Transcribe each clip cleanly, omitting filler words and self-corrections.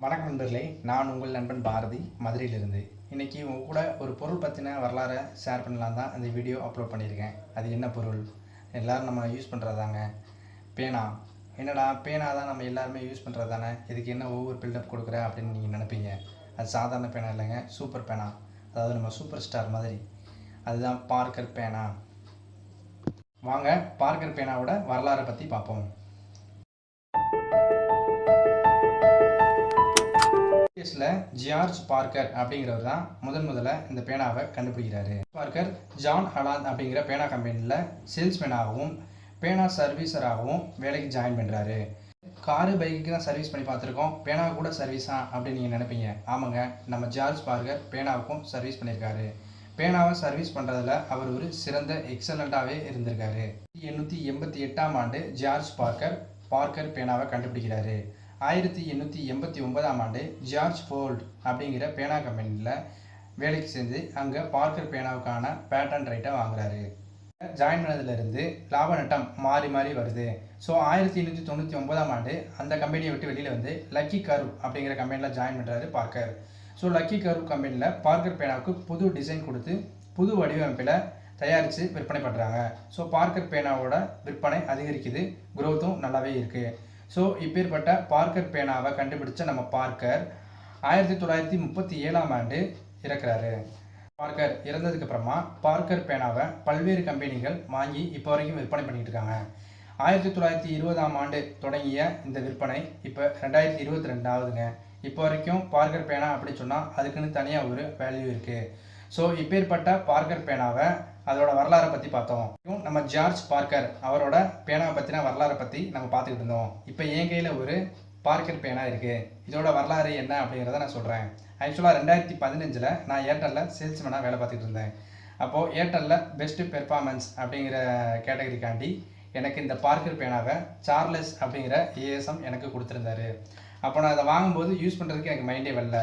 வணக்கம் நண்பர்களே, நான் உங்கள் நண்பன் பாரதி மதுரையிலிருந்து. இன்றைக்கி உங்கள் கூட ஒரு பொருள் பற்றின வரலாறை ஷேர் பண்ணலாம் தான் அந்த வீடியோ அப்லோட் பண்ணியிருக்கேன். அது என்ன பொருள்? எல்லோரும் நம்ம யூஸ் பண்ணுறதாங்க பேனா. என்னடா பேனா தான் நம்ம எல்லாருமே யூஸ் பண்ணுறது தானே, இதுக்கு என்ன ஒவ்வொரு பில்டப் கொடுக்குற அப்படின்னு நீங்கள் நினைப்பீங்க. அது சாதாரண பேனா இல்லைங்க, சூப்பர் பேனா. அதாவது நம்ம சூப்பர் ஸ்டார் மாதிரி. அதுதான் பார்க்கர் பேனா. வாங்க பார்க்கர் பேனாவோட வரலாறை பற்றி பார்ப்போம். ஜார்ஜ் பார்க்கர் அப்படிங்கிறவர் தான் முதல்ல இந்த பேனாவை கண்டுபிடிக்கிறாரு. பார்க்கர் ஜான் ஹலாந்த் அப்படிங்கிற பேனா கம்பெனியில் சேல்ஸ்மேனாகவும் பேனா சர்வீஸராகவும் வேலைக்கு ஜாயின் பண்ணுறாரு. காரு பைக்கு தான் சர்வீஸ் பண்ணி பார்த்துருக்கோம், பேனாவை கூட சர்வீஸா அப்படின்னு நீங்கள் நினைப்பீங்க. ஆமாங்க, நம்ம ஜார்ஜ் பார்க்கர் பேனாவுக்கும் சர்வீஸ் பண்ணியிருக்காரு. பேனாவை சர்வீஸ் பண்ணுறதுல அவர் ஒரு சிறந்த எக்ஸலண்ட்டாகவே இருந்திருக்காரு. 1888ஆம் ஆண்டு ஜார்ஜ் பார்க்கர் பேனாவை கண்டுபிடிக்கிறாரு. 1889ஆம் ஆண்டு ஜார்ஜ் ஃபோல்ட் அப்படிங்கிற பேனா கம்பெனியில் வேலைக்கு சேர்ந்து அங்கே பார்க்கர் பேனாவுக்கான பேட்டன் ரைட்டை வாங்குறாரு. ஜாயின் பண்ணதுலேருந்து லாப நட்டம் மாறி மாறி வருது. ஸோ 1899ஆம் ஆண்டு அந்த கம்பெனியை விட்டு வெளியில் வந்து லக்கி கர்வ் அப்படிங்கிற கம்பெனியில் ஜாயின் பண்ணுறாரு பார்க்கர். ஸோ லக்கி கர்வ் கம்பெனியில் பார்க்கர் பேனாவுக்கு புது டிசைன் கொடுத்து புது வடிவமைப்பில் தயாரித்து விற்பனை பண்ணுறாங்க. ஸோ பார்க்கர் பேனாவோட விற்பனை அதிகரிக்குது, குரோத்தும் நல்லாவே இருக்குது. ஸோ இப்பேற்பட்ட பார்க்கர் பேனாவை கண்டுபிடிச்ச நம்ம பார்க்கர் 1937ஆம் ஆண்டு இறக்குறாரு. பார்க்கர் இறந்ததுக்கு அப்புறமா பார்க்கர் பேனாவை பல்வேறு கம்பெனிகள் வாங்கி இப்போ வரைக்கும் விற்பனை பண்ணிட்டு இருக்காங்க. 1920ஆம் ஆண்டு தொடங்கிய இந்த விற்பனை இப்போ 2022 ஆகுதுங்க. இப்போ வரைக்கும் பார்க்கர் பேனா அப்படின்னு சொன்னால் அதுக்குன்னு தனியாக ஒரு வேல்யூ இருக்குது. ஸோ இப்பேற்பட்ட பார்க்கர் பேனாவை அதோட வரலாறை பற்றி பார்த்தோம். நம்ம ஜார்ஜ் பார்க்கர் அவரோட பேனாவை பற்றின வரலாறை பற்றி நம்ம பார்த்துக்கிட்டு இருந்தோம். இப்போ என் கையில் ஒரு பார்க்கர் பேனா இருக்குது. இதோட வரலாறு என்ன அப்படிங்கிறத நான் சொல்கிறேன். ஆக்சுவலாக 2015 நான் ஏர்டெல்லில் சேல்ஸ்மேனாக வேலை பார்த்துக்கிட்டு இருந்தேன். அப்போது ஏர்டெல்லில் பெஸ்ட்டு பெர்ஃபார்மன்ஸ் அப்படிங்கிற கேட்டகரிக்காண்டி எனக்கு இந்த பார்க்கர் பேனாவை சார்லஸ் அப்படிங்கிற ஏஎஸ்எம் எனக்கு கொடுத்துருந்தாரு. அப்போ நான் அதை வாங்கும்போது யூஸ் பண்ணுறதுக்கு எனக்கு மைண்டே வரல.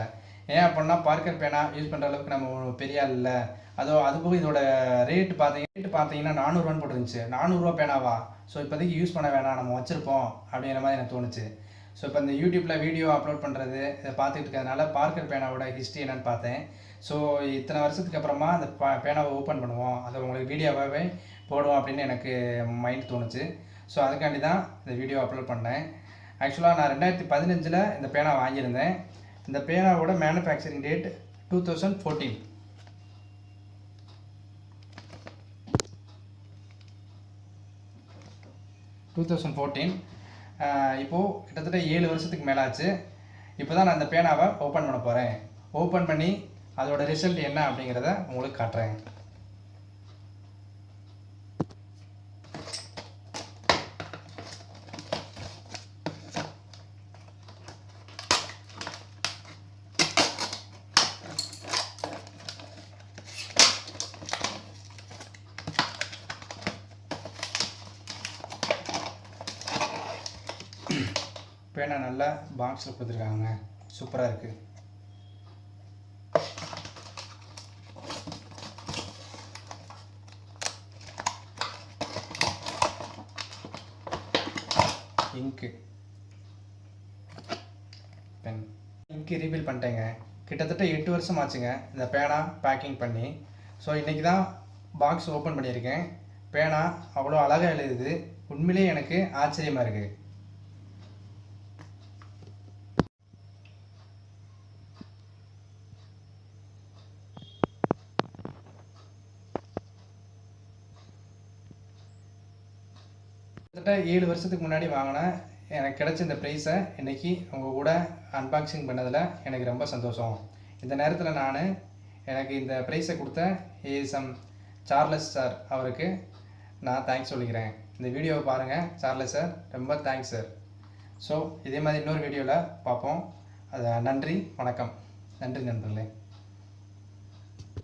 ஏன் அப்படின்னா பார்க்கர் பேனா யூஸ் பண்ணுற அளவுக்கு நம்ம பெரிய ஆள் இல்லை. அதுபோக இதோட ரேட்டு பார்த்தீங்கன்னா 400 போட்டுருந்துச்சு. 400 பேனாவா? ஸோ இப்போதைக்கு யூஸ் பண்ண வேணாம், நம்ம வச்சுருப்போம் அப்படிங்கிற மாதிரி எனக்கு தோணுச்சு. ஸோ இப்போ இந்த யூடியூப்பில் வீடியோ அப்லோட் பண்ணுறது இதை பார்த்துட்டு இருக்கிறதுனால பார்க்கர் பேனாவோட ஹிஸ்ட்ரி என்னென்னு பார்த்தேன். ஸோ இத்தனை வருஷத்துக்கு அப்புறமா அந்த பேனாவை ஓப்பன் பண்ணுவோம், அதை உங்களுக்கு வீடியோவாகவே போடுவோம் அப்படின்னு எனக்கு மைண்ட் தோணுச்சு. ஸோ அதுக்காண்டி தான் இந்த வீடியோ அப்லோட் பண்ணேன். ஆக்சுவலாக நான் 2015 இந்த பேனா வாங்கியிருந்தேன். இந்த பேனாவோட மேனுஃபேக்சரிங் டேட் 2014. இப்போது கிட்டத்தட்ட 7 வருஷத்துக்கு மேலாச்சு. இப்போ தான் நான் இந்த பேனாவை ஓப்பன் பண்ண போகிறேன். ஓப்பன் பண்ணி அதோட ரிசல்ட் என்ன அப்படிங்கிறத உங்களுக்கு காட்டுறேன். பேனா நல்லா பாக்ஸில் கொடுத்துருக்காங்க, சூப்பராக இருக்குது. இங்கு பென் இங்கு ரீஃபில் பண்ணிட்டேங்க. கிட்டத்தட்ட 8 வருஷம் ஆச்சுங்க இந்த பேனா பேக்கிங் பண்ணி. ஸோ இன்றைக்கி தான் பாக்ஸ் ஓப்பன் பண்ணியிருக்கேன். பேனா அவ்வளோ அழகாக எழுதுது, உண்மையிலே எனக்கு ஆச்சரியமாக இருக்குது. கிட்டத்தட்ட 7 வருஷத்துக்கு முன்னாடி வாங்கின எனக்கு கிடைச்ச இந்த ப்ரைஸை இன்றைக்கி உங்கள் கூட அன்பாக்சிங் பண்ணதில் எனக்கு ரொம்ப சந்தோஷம். இந்த நேரத்தில் நான் எனக்கு இந்த ப்ரைஸை கொடுத்த ஏஎஸ்எம் சார்லஸ் சார் அவருக்கு நான் தேங்க்ஸ் சொல்லிக்கிறேன். இந்த வீடியோவை பாருங்கள் சார்லஸ் சார், ரொம்ப தேங்க்ஸ் சார். ஸோ இதே மாதிரி இன்னொரு வீடியோவில் பார்ப்போம். அது நன்றி, வணக்கம். நன்றி நண்பர்களே.